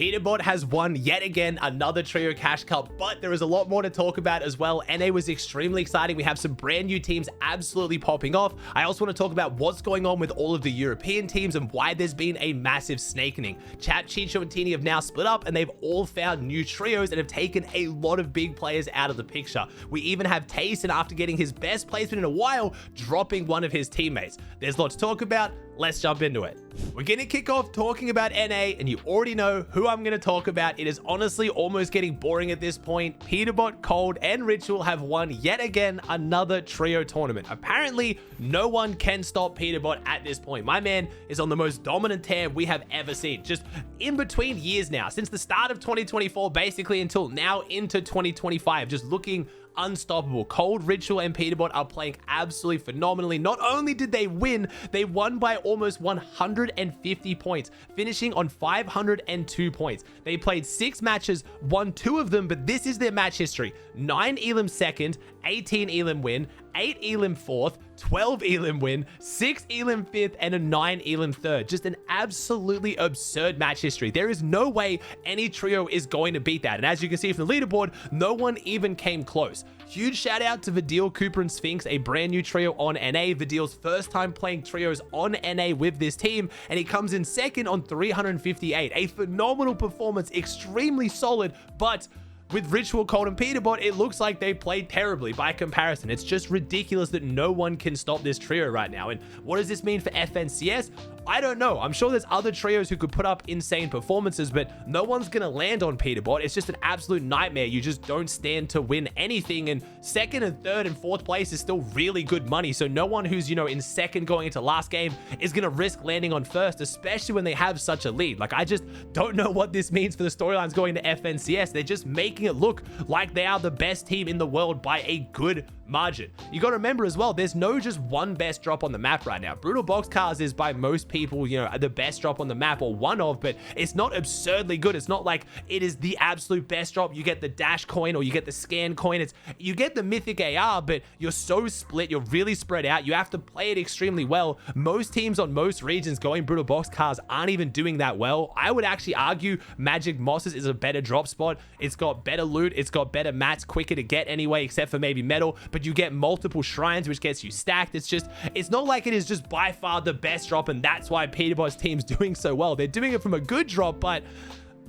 Peterbot has won yet again another Trio Cash Cup, but there is a lot more to talk about as well. NA was extremely exciting. We have some brand new teams absolutely popping off. I also want to talk about what's going on with all of the European teams and why there's been a massive snakening. Chat, Chicho, and Tini have now split up and they've all found new trios and have taken a lot of big players out of the picture. We even have Tayson, after getting his best placement in a while, dropping one of his teammates. There's lots to talk about. Let's jump into it. We're going to kick off talking about NA, and you already know who I'm going to talk about. It is honestly almost getting boring at this point. Peterbot, Cold, and Ritual have won yet again another trio tournament. Apparently, no one can stop Peterbot at this point. My man is on the most dominant tear we have ever seen. Just in between years now, since the start of 2024, basically until now into 2025, just looking unstoppable. Cold, Ritual, and Peterbot are playing absolutely phenomenally. Not only did they win, they won by almost 150 points, finishing on 502 points. They played 6 matches, won 2 of them, but this is their match history. 9 Elim second, 18 Elim win, 8 Elim fourth, 12 Elim win, 6 Elim fifth, and a 9 Elim third. Just an absolutely absurd match history. There is no way any trio is going to beat that. And as you can see from the leaderboard, no one even came close. Huge shout out to Vadeal, Cooper, and Sphinx, a brand new trio on NA. Vadeal's first time playing trios on NA with this team, and he comes in second on 358. A phenomenal performance, extremely solid, but with Ritual, Cold, and Peterbot, it looks like they played terribly by comparison. It's just ridiculous that no one can stop this trio right now. And what does this mean for FNCS? I don't know. I'm sure there's other trios who could put up insane performances, but no one's going to land on Peterbot. It's just an absolute nightmare. You just don't stand to win anything. And second and third and fourth place is still really good money. So no one who's, in second going into last game is going to risk landing on first, especially when they have such a lead. Like, I just don't know what this means for the storylines going to FNCS. They're just making it look like they are the best team in the world by a good margin. You got to remember as well, there's no just one best drop on the map right now. Brutal Boxcars is by most people, the best drop on the map, or one of, but it's not absurdly good. It's not like it is the absolute best drop. You get the dash coin or you get the scan coin. You get the mythic AR, but you're so split. You're really spread out. You have to play it extremely well. Most teams on most regions going Brutal Boxcars aren't even doing that well. I would actually argue Magic Mosses is a better drop spot. It's got better loot. It's got better mats, quicker to get anyway, except for maybe metal, but you get multiple shrines, which gets you stacked. It's not like it is just by far the best drop, and that's why Peterbot's team's doing so well. They're doing it from a good drop, but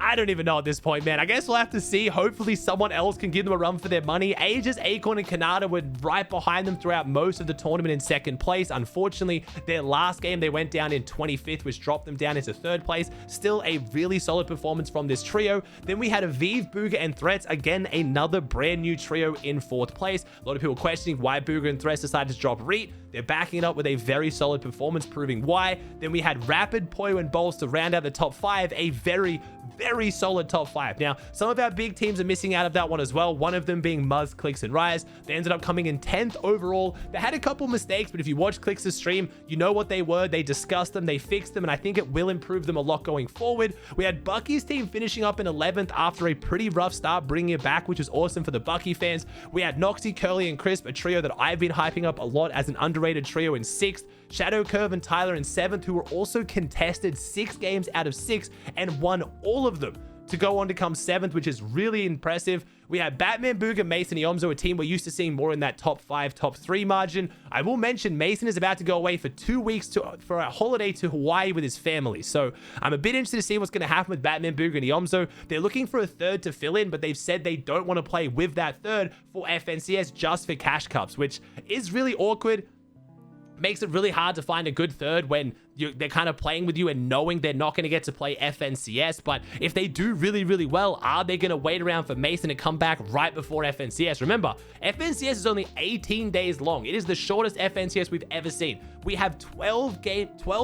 I don't even know at this point, man. I guess we'll have to see. Hopefully someone else can give them a run for their money. Aegis, Acorn, and Kanata were right behind them throughout most of the tournament in second place. Unfortunately, their last game, they went down in 25th, which dropped them down into third place. Still a really solid performance from this trio. Then we had Aviv, Booga, and Threats. Again, another brand new trio in fourth place. A lot of people questioning why Booga and Threats decided to drop Reet. They're backing it up with a very solid performance, proving why. Then we had Rapid, Poyo, and Bowls to round out the top 5. A very solid top 5. Now, some of our big teams are missing out of that one as well, one of them being Muzz, Clicks, and Rise. They ended up coming in 10th overall. They had a couple mistakes, but if you watch Clicks' stream, you know what they were. They discussed them, they fixed them, and I think it will improve them a lot going forward. We had Bucky's team finishing up in 11th after a pretty rough start, bringing it back, which was awesome for the Bucky fans. We had Noxy, Curly, and Crisp, a trio that I've been hyping up a lot as an underrated trio, in 6th. Shadow Curve and Tyler in 7th, who were also contested 6 games out of 6 and won all of them to go on to come 7th, which is really impressive. We had Batman, Booga, Mason, and Yomzo, a team we're used to seeing more in that top 5, top 3 margin. I will mention Mason is about to go away for 2 weeks for a holiday to Hawaii with his family. So I'm a bit interested to see what's going to happen with Batman, Booga, and Yomzo. They're looking for a third to fill in, but they've said they don't want to play with that third for FNCS, just for Cash Cups, which is really awkward. Makes it really hard to find a good third when they're kind of playing with you and knowing they're not going to get to play FNCS. But if they do really well, are they going to wait around for Mason to come back right before FNCS? Remember, FNCS is only 18 days long. It is the shortest FNCS we've ever seen. We have 12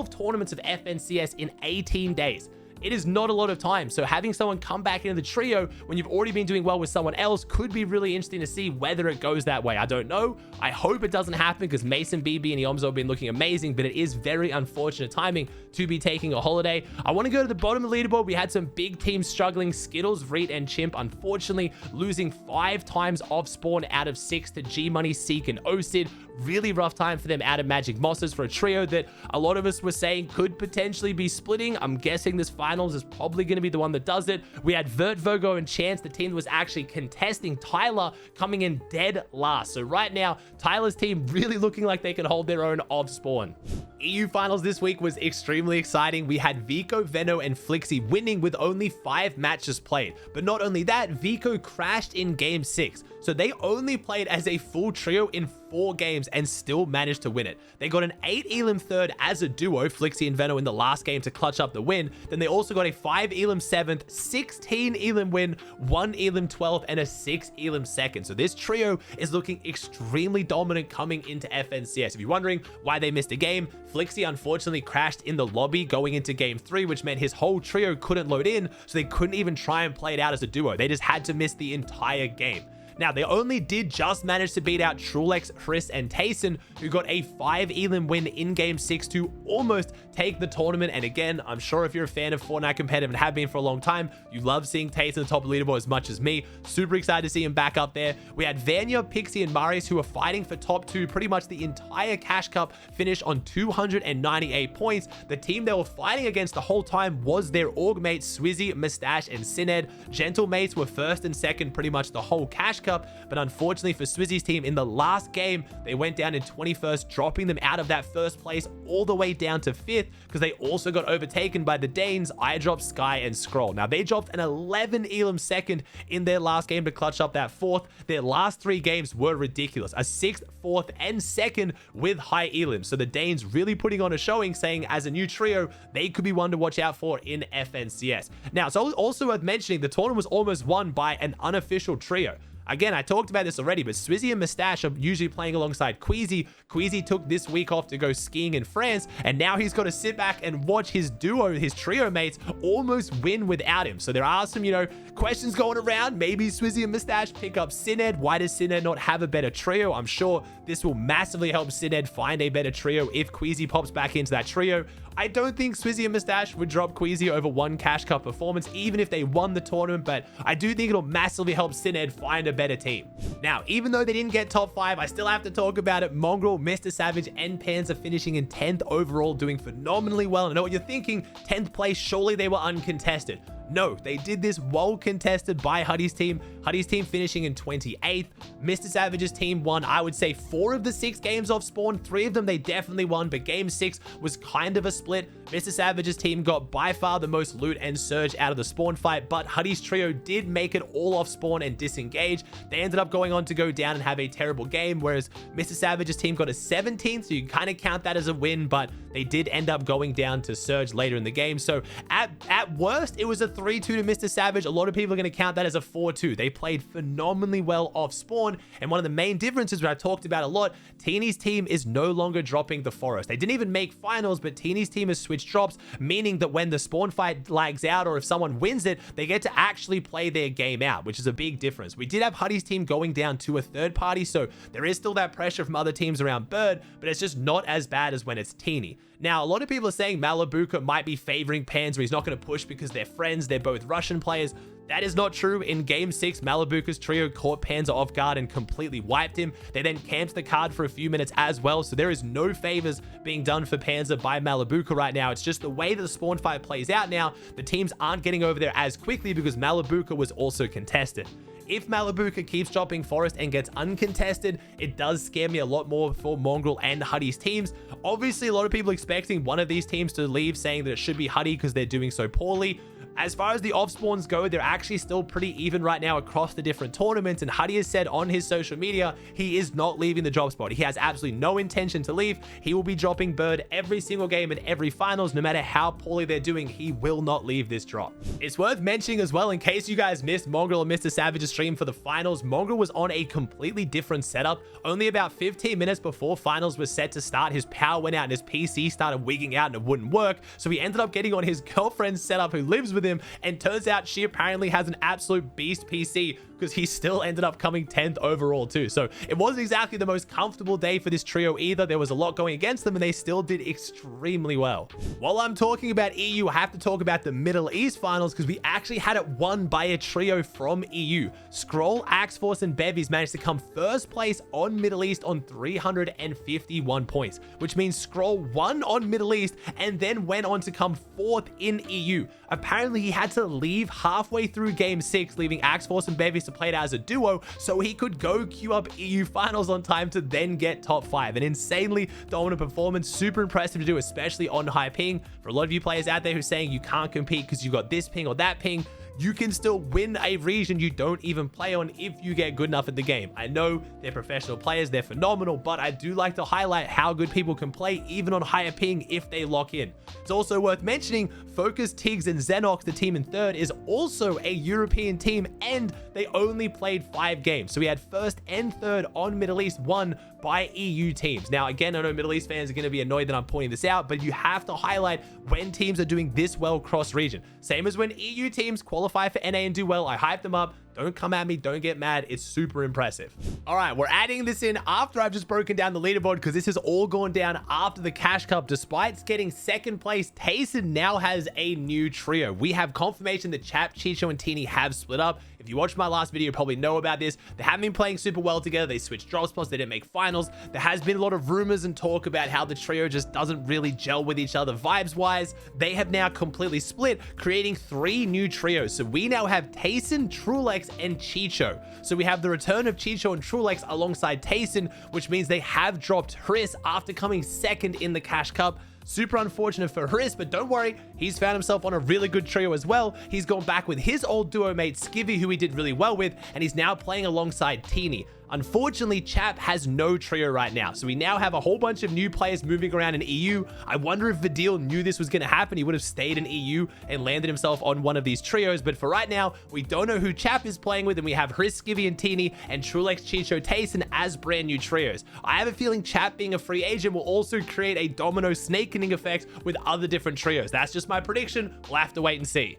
tournaments of FNCS in 18 days. It is not a lot of time. So having someone come back into the trio when you've already been doing well with someone else could be really interesting to see whether it goes that way. I don't know. I hope it doesn't happen because Mason, BB, and Yomzo have been looking amazing, but it is very unfortunate timing to be taking a holiday. I want to go to the bottom of the leaderboard. We had some big teams struggling. Skittles, Reet, and Chimp, unfortunately, losing 5 times off spawn out of 6 to G-Money, Seek, and OSID. Really rough time for them out of Magic Mosses for a trio that a lot of us were saying could potentially be splitting. I'm guessing this final finals is probably going to be the one that does it. We had Vert, Virgo, and Chance, the team that was actually contesting Tyler, coming in dead last. So right now, Tyler's team really looking like they can hold their own off spawn. EU finals this week was extremely exciting. We had Vico, Veno, and Flixie winning with only 5 matches played. But not only that, Vico crashed in game 6. So they only played as a full trio in 4 games and still managed to win it. They got an 8 Elim third as a duo, Flixie and Veno, in the last game to clutch up the win. Then they also got a 5 Elim 7th, 16 Elim win, 1 Elim 12th, and a 6 Elim 2nd. So this trio is looking extremely dominant coming into FNCS. If you're wondering why they missed a game, Flixie unfortunately crashed in the lobby going into game 3, which meant his whole trio couldn't load in, so they couldn't even try and play it out as a duo. They just had to miss the entire game. Now, they only did just manage to beat out Trulex, Chris, and Tayson, who got a 5 Elim win in Game 6 to almost take the tournament. And again, I'm sure if you're a fan of Fortnite competitive and have been for a long time, you love seeing Tayson at the top of the leaderboard as much as me. Super excited to see him back up there. We had Vanya, Pixie, and Marius, who were fighting for top 2 pretty much the entire Cash Cup, finish on 298 points. The team they were fighting against the whole time was their org mates, Swizzy, Mustache, and Sined. Gentle mates were 1st and 2nd pretty much the whole Cash Cup, but unfortunately for Swizzy's team, in the last game, they went down in 21st, dropping them out of that 1st place all the way down to 5th, because they also got overtaken by the Danes, Eyedrop, Sky, and Scroll. Now, they dropped an 11 Elim 2nd in their last game to clutch up that 4th. Their last 3 games were ridiculous. A 6th, 4th, and 2nd with high Elim. So the Danes really putting on a showing, saying as a new trio, they could be one to watch out for in FNCS. Now, it's also worth mentioning the tournament was almost won by an unofficial trio. Again, I talked about this already, but Swizzy and Mustache are usually playing alongside Queasy. Queasy took this week off to go skiing in France, and now he's got to sit back and watch his duo, his trio mates, almost win without him. So there are some, questions going around. Maybe Swizzy and Mustache pick up Sined. Why does Sined not have a better trio? I'm sure this will massively help Sined find a better trio if Queasy pops back into that trio. I don't think Swizzy and Mustache would drop Queasy over one Cash Cup performance, even if they won the tournament, but I do think it'll massively help Sined find a better team. Now, even though they didn't get top 5, I still have to talk about it. Mongrel, Mr. Savage, and Panzer finishing in 10th overall, doing phenomenally well. I know what you're thinking, 10th place, surely they were uncontested. No, they did this while contested by Huddy's team. Huddy's team finishing in 28th. Mr. Savage's team won, I would say, 4 of the 6 games off spawn. 3 of them they definitely won, but game 6 was kind of a split. Mr. Savage's team got by far the most loot and surge out of the spawn fight, but Huddy's trio did make it all off spawn and disengage. They ended up going on to go down and have a terrible game, whereas Mr. Savage's team got a 17th, so you can kind of count that as a win, but they did end up going down to surge later in the game. So at worst, it was a 3-2 to Mr. Savage. A lot of people are going to count that as a 4-2. They played phenomenally well off spawn, and one of the main differences that I talked about a lot, Teeny's team is no longer dropping the forest. They didn't even make finals, but Teeny's team has switched drops, meaning that when the spawn fight lags out or if someone wins it, they get to actually play their game out, which is a big difference. We did have Huddy's team going down to a 3rd party, so there is still that pressure from other teams around Bird, but it's just not as bad as when it's Teeny. Now, a lot of people are saying Malabuka might be favoring Panzer. He's not going to push because they're friends. They're both Russian players. That is not true. In game 6, Malabuka's trio caught Panzer off guard and completely wiped him. They then camped the card for a few minutes as well, so there is no favors being done for Panzer by Malabuka right now. It's just the way that the spawn fight plays out now. The teams aren't getting over there as quickly because Malabuka was also contested. If Malabuka keeps dropping forest and gets uncontested, it does scare me a lot more for Mongrel and Huddy's teams. Obviously, a lot of people expecting one of these teams to leave, saying that it should be Huddy because they're doing so poorly. As far as the off spawns go, they're actually still pretty even right now across the different tournaments, and Huddy has said on his social media he is not leaving the drop spot. He has absolutely no intention to leave. He will be dropping Bird every single game in every finals, no matter how poorly they're doing. He will not leave this drop. It's worth mentioning as well, in case you guys missed Mongrel and Mr. Savage's stream for the finals, Mongrel was on a completely different setup. Only about 15 minutes before finals was set to start, his power went out and his PC started wigging out and it wouldn't work, so he ended up getting on his girlfriend's setup who lives with him. And turns out she apparently has an absolute beast PC, because he still ended up coming 10th overall too. So it wasn't exactly the most comfortable day for this trio either. There was a lot going against them, and they still did extremely well. While I'm talking about EU, I have to talk about the Middle East finals, because we actually had it won by a trio from EU. Scroll, Axe Force, and Bevies managed to come first place on Middle East on 351 points, which means Scroll won on Middle East and then went on to come 4th in EU. Apparently, he had to leave halfway through game 6, leaving Axe Force and Bevies to play it as a duo so he could go queue up EU finals on time to then get top 5. An insanely dominant performance, super impressive to do, especially on high ping. For a lot of you players out there who are saying you can't compete because you got this ping or that ping, you can still win a region you don't even play on if you get good enough at the game. I know they're professional players, they're phenomenal, but I do like to highlight how good people can play even on higher ping if they lock in. It's also worth mentioning Focus, Tiggs, and Xenox, the team in third, is also a European team, and they only played 5 games. So we had first and third on Middle East won by EU teams. Now, again, I know Middle East fans are going to be annoyed that I'm pointing this out, but you have to highlight when teams are doing this well cross-region. Same as when EU teams qualify for NA and do well, I hype them up. Don't come at me. Don't get mad. It's super impressive. All right, we're adding this in after I've just broken down the leaderboard, because this has all gone down after the Cash Cup. Despite getting second place, Tayson now has a new trio. We have confirmation that Chap, Chicho, and Teeny have split up. If you watched my last video, you probably know about this. They haven't been playing super well together. They switched drop spots. They didn't make finals. There has been a lot of rumors and talk about how the trio just doesn't really gel with each other vibes-wise. They have now completely split, creating 3 new trios. So we now have Tayson, Trulex, and Chicho. So we have the return of Chicho and Trulex alongside Tayson, which means they have dropped Chris after coming second in the Cash Cup. Super unfortunate for Chris, but don't worry, he's found himself on a really good trio as well. He's gone back with his old duo mate Skivvy, who he did really well with, and he's now playing alongside Teeny. Unfortunately, Chap has no trio right now, so we now have a whole bunch of new players moving around in EU. I wonder if Vadeal knew this was going to happen. He would have stayed in EU and landed himself on one of these trios, but for right now, we don't know who Chap is playing with, and we have Chris, Skivvy, and Teeny, and Trulex, Chicho, Tayson as brand new trios. I have a feeling Chap being a free agent will also create a domino snakening effect with other different trios. That's just my prediction. We'll have to wait and see.